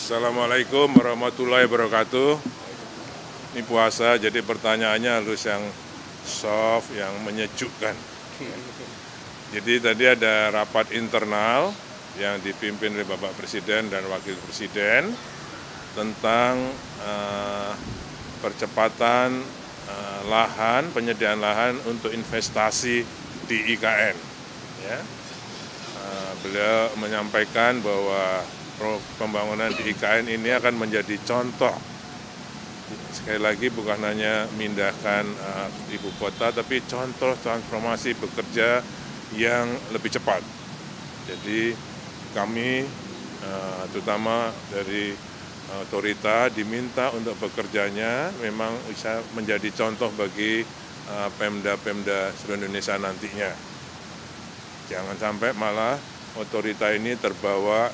Assalamualaikum warahmatullahi wabarakatuh. Ini puasa, jadi pertanyaannya harus yang soft, yang menyejukkan. Jadi tadi ada rapat internal yang dipimpin oleh Bapak Presiden dan Wakil Presiden tentang percepatan lahan, penyediaan lahan untuk investasi di IKN. Ya. Beliau menyampaikan bahwa pembangunan di IKN ini akan menjadi contoh. Sekali lagi bukan hanya memindahkan ibu kota, tapi contoh transformasi bekerja yang lebih cepat. Jadi kami, terutama dari otorita, diminta untuk bekerjanya memang bisa menjadi contoh bagi Pemda-Pemda seluruh Indonesia nantinya. Jangan sampai malah otorita ini terbawa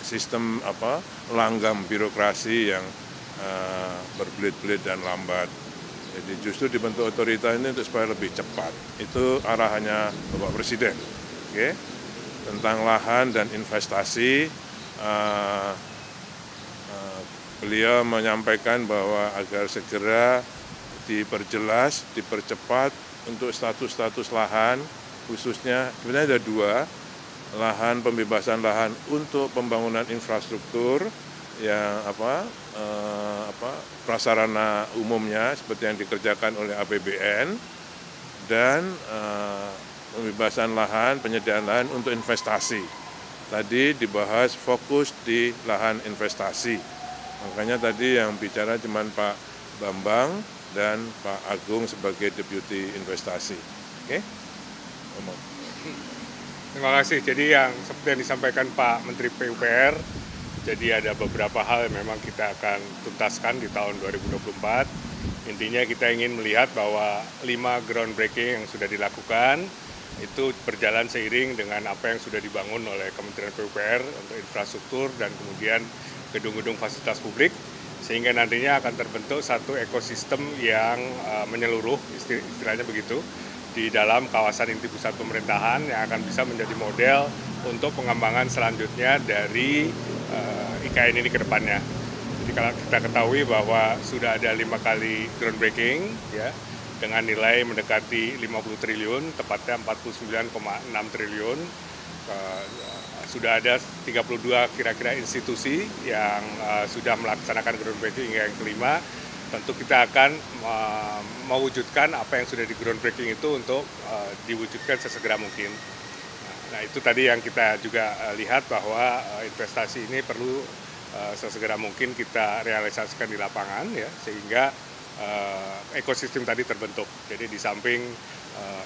sistem langgam birokrasi yang berbelit-belit dan lambat. Jadi justru dibentuk otorita ini untuk supaya lebih cepat. Itu arahannya Bapak Presiden. Oke. Tentang lahan dan investasi, beliau menyampaikan bahwa agar segera diperjelas, dipercepat untuk status-status lahan, khususnya sebenarnya ada dua, lahan pembebasan lahan untuk pembangunan infrastruktur yang prasarana umumnya seperti yang dikerjakan oleh APBN, dan pembebasan lahan, penyediaan lahan untuk investasi. Tadi dibahas fokus di lahan investasi. Makanya tadi yang bicara cuma Pak Bambang dan Pak Agung sebagai Deputi Investasi. Oke? Terima kasih. Jadi yang seperti yang disampaikan Pak Menteri PUPR, jadi ada beberapa hal yang memang kita akan tuntaskan di tahun 2024. Intinya kita ingin melihat bahwa 5 groundbreaking yang sudah dilakukan itu berjalan seiring dengan apa yang sudah dibangun oleh Kementerian PUPR untuk infrastruktur dan kemudian gedung-gedung fasilitas publik, sehingga nantinya akan terbentuk satu ekosistem yang menyeluruh, istilahnya begitu, di dalam kawasan inti pusat pemerintahan yang akan bisa menjadi model untuk pengembangan selanjutnya dari IKN ini ke depannya. Jadi kalau kita ketahui bahwa sudah ada 5 kali groundbreaking ya, dengan nilai mendekati 50 triliun, tepatnya 49,6 triliun. Sudah ada 32 kira-kira institusi yang sudah melaksanakan groundbreaking hingga yang kelima. Tentu kita akan mewujudkan apa yang sudah di groundbreaking itu untuk diwujudkan sesegera mungkin. Nah, itu tadi yang kita juga lihat bahwa investasi ini perlu sesegera mungkin kita realisasikan di lapangan ya, sehingga ekosistem tadi terbentuk. Jadi di samping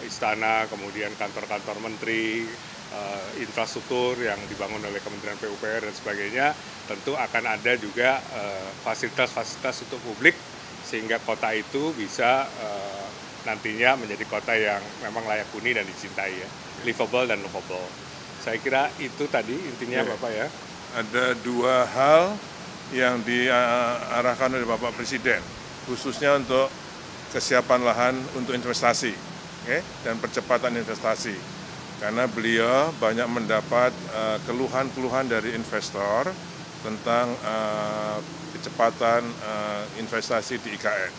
istana, kemudian kantor-kantor menteri, infrastruktur yang dibangun oleh Kementerian PUPR dan sebagainya, tentu akan ada juga fasilitas-fasilitas untuk publik, sehingga kota itu bisa nantinya menjadi kota yang memang layak huni dan dicintai ya, livable dan lovable. Saya kira itu tadi intinya ya, Bapak ya. Ada 2 hal yang diarahkan oleh Bapak Presiden, khususnya untuk kesiapan lahan untuk investasi, dan percepatan investasi. Karena beliau banyak mendapat keluhan-keluhan dari investor tentang kecepatan investasi di IKN.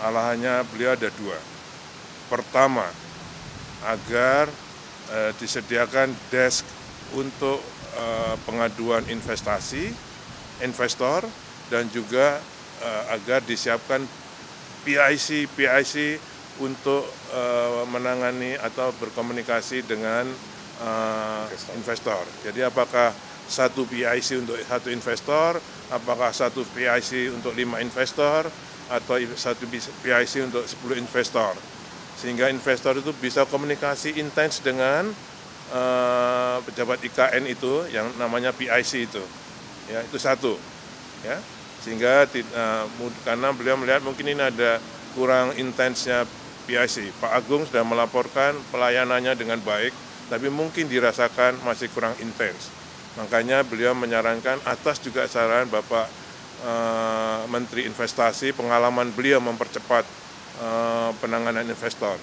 Arahannya beliau ada 2. Pertama, agar disediakan desk untuk pengaduan investasi, investor, dan juga agar disiapkan PIC untuk menangani atau berkomunikasi dengan investor. Jadi apakah satu PIC untuk satu investor, apakah satu PIC untuk 5 investor, atau satu PIC untuk 10 investor. Sehingga investor itu bisa komunikasi intens dengan pejabat IKN itu yang namanya PIC itu. Ya, itu satu. Ya. Sehingga karena beliau melihat mungkin ini ada kurang intensnya PIC. Pak Agung sudah melaporkan pelayanannya dengan baik, tapi mungkin dirasakan masih kurang intens. Makanya beliau menyarankan, atas juga saran Bapak Menteri Investasi, pengalaman beliau mempercepat penanganan investor,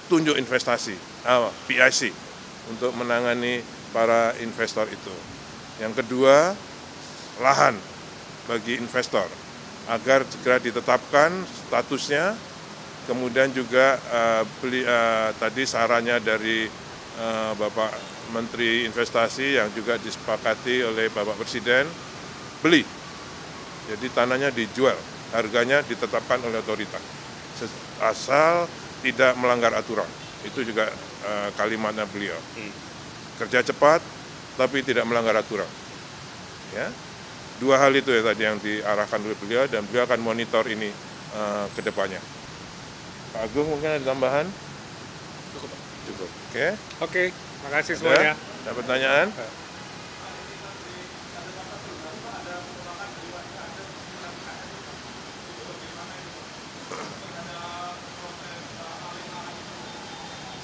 tunjuk investasi, PIC, untuk menangani para investor itu. Yang kedua, lahan bagi investor agar segera ditetapkan statusnya. Kemudian juga tadi sarannya dari Bapak Menteri Investasi yang juga disepakati oleh Bapak Presiden, beli. Jadi tanahnya dijual, harganya ditetapkan oleh otoritas. Asal tidak melanggar aturan. Itu juga kalimatnya beliau. Kerja cepat, tapi tidak melanggar aturan. Ya, dua hal itu ya tadi yang diarahkan oleh beliau, dan beliau akan monitor ini ke depannya. Pak Agung mungkin ada tambahan? Cukup. Oke, makasih semuanya. Ada pertanyaan?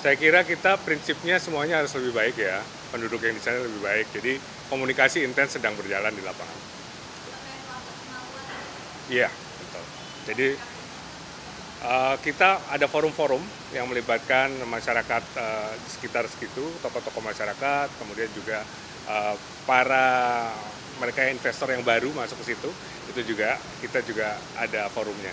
Saya kira kita prinsipnya semuanya harus lebih baik ya, penduduk yang di sana lebih baik. Jadi komunikasi intens sedang berjalan di lapangan. Iya, betul. Jadi kita ada forum-forum yang melibatkan masyarakat di sekitar segitu, tokoh-tokoh masyarakat, kemudian juga para mereka investor yang baru masuk ke situ, itu juga kita juga ada forumnya.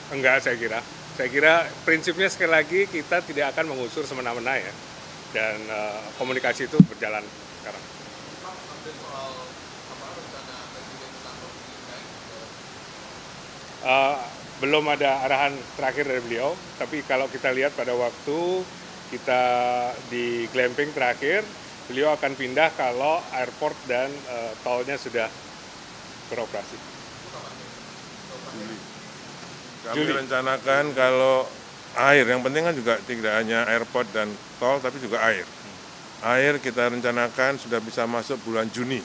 Enggak, saya kira prinsipnya sekali lagi kita tidak akan mengusur semena-mena ya, dan komunikasi itu berjalan sekarang. Belum ada arahan terakhir dari beliau, tapi kalau kita lihat pada waktu kita di glamping terakhir, beliau akan pindah kalau airport dan tolnya sudah beroperasi. Kami rencanakan kalau air, yang penting kan juga tidak hanya airport dan tol, tapi juga air. Air kita rencanakan sudah bisa masuk bulan Juni.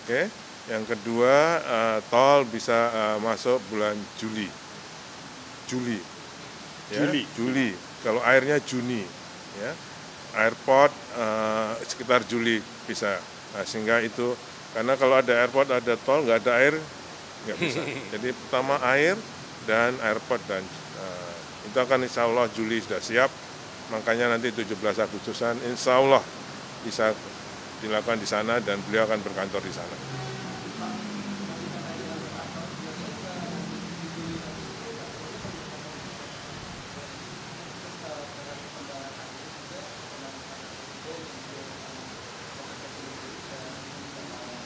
Oke. Yang kedua, tol bisa masuk bulan Juli. Ya, Juli. Kalau airnya Juni. Ya. Airport sekitar Juli bisa. Nah, sehingga itu, karena kalau ada airport, ada tol, nggak ada air, nggak bisa. Jadi pertama air dan airport, dan itu akan insya Allah Juli sudah siap. Makanya nanti 17 Agustusan insya Allah bisa dilakukan di sana, dan beliau akan berkantor di sana.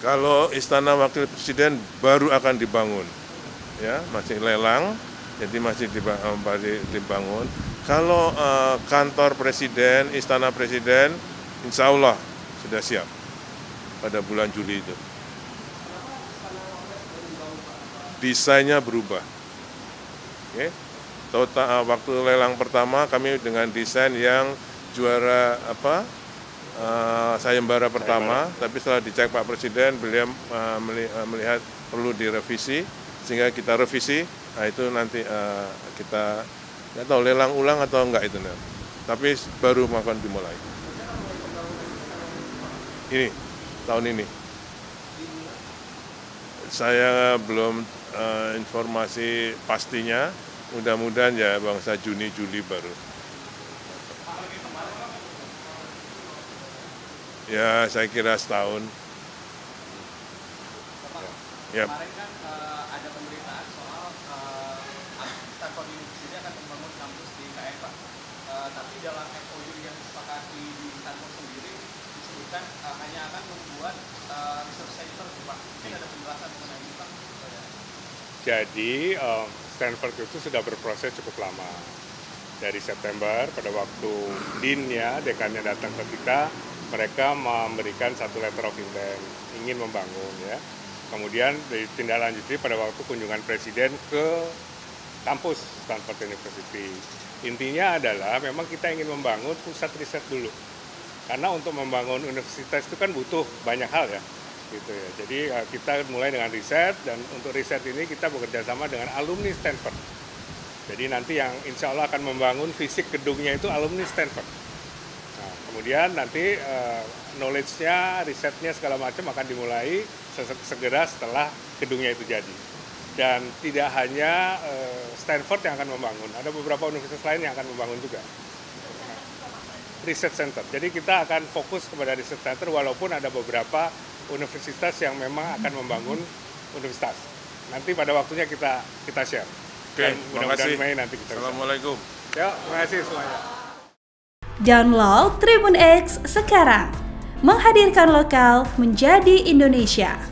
Kalau Istana Wakil Presiden baru akan dibangun, ya masih lelang, jadi masih dibangun. Kalau kantor Presiden, Istana Presiden, insya Allah sudah siap pada bulan Juli itu. Desainnya berubah. Oke. Total waktu lelang pertama kami dengan desain yang juara sayembara pertama, tapi setelah dicek Pak Presiden, beliau melihat perlu direvisi, sehingga kita revisi. Nah itu nanti kita nggak tahu lelang ulang atau enggak itu, tapi baru akan dimulai. Ini tahun ini. Saya belum informasi pastinya, mudah-mudahan ya bangsa Juni Juli baru. Ya, saya kira setahun. Ya. Kemarin kan ada pemberitaan soal Stanford University akan membangun kampus di IKN, Pak. Tapi dalam MOU yang disepakati di Stanford sendiri disebutkan hanya akan membuat research center, Pak. Mungkin ada penjelasan mengenai ini, Pak. Jadi Stanford itu sudah berproses cukup lama. Dari September pada waktu dean-nya, dekannya datang ke kita, mereka memberikan satu letter of intent, ingin membangun ya. Kemudian ditindaklanjuti pada waktu kunjungan Presiden ke kampus Stanford University. Intinya adalah memang kita ingin membangun pusat riset dulu. Karena untuk membangun universitas itu kan butuh banyak hal ya. Gitu ya. Jadi kita mulai dengan riset, dan untuk riset ini kita bekerja sama dengan alumni Stanford. Jadi nanti yang insya Allah akan membangun fisik gedungnya itu alumni Stanford. Nah, kemudian nanti knowledge-nya, risetnya segala macam akan dimulai segera setelah gedungnya itu jadi. Dan tidak hanya Stanford yang akan membangun, ada beberapa universitas lain yang akan membangun juga. research center. Jadi kita akan fokus kepada research center walaupun ada beberapa universitas yang memang akan membangun universitas. Nanti pada waktunya kita share. Oke, terima kasih. Mei nanti kita Assalamualaikum. Ya, terima kasih semuanya. Download Tribun X sekarang. Menghadirkan lokal menjadi Indonesia.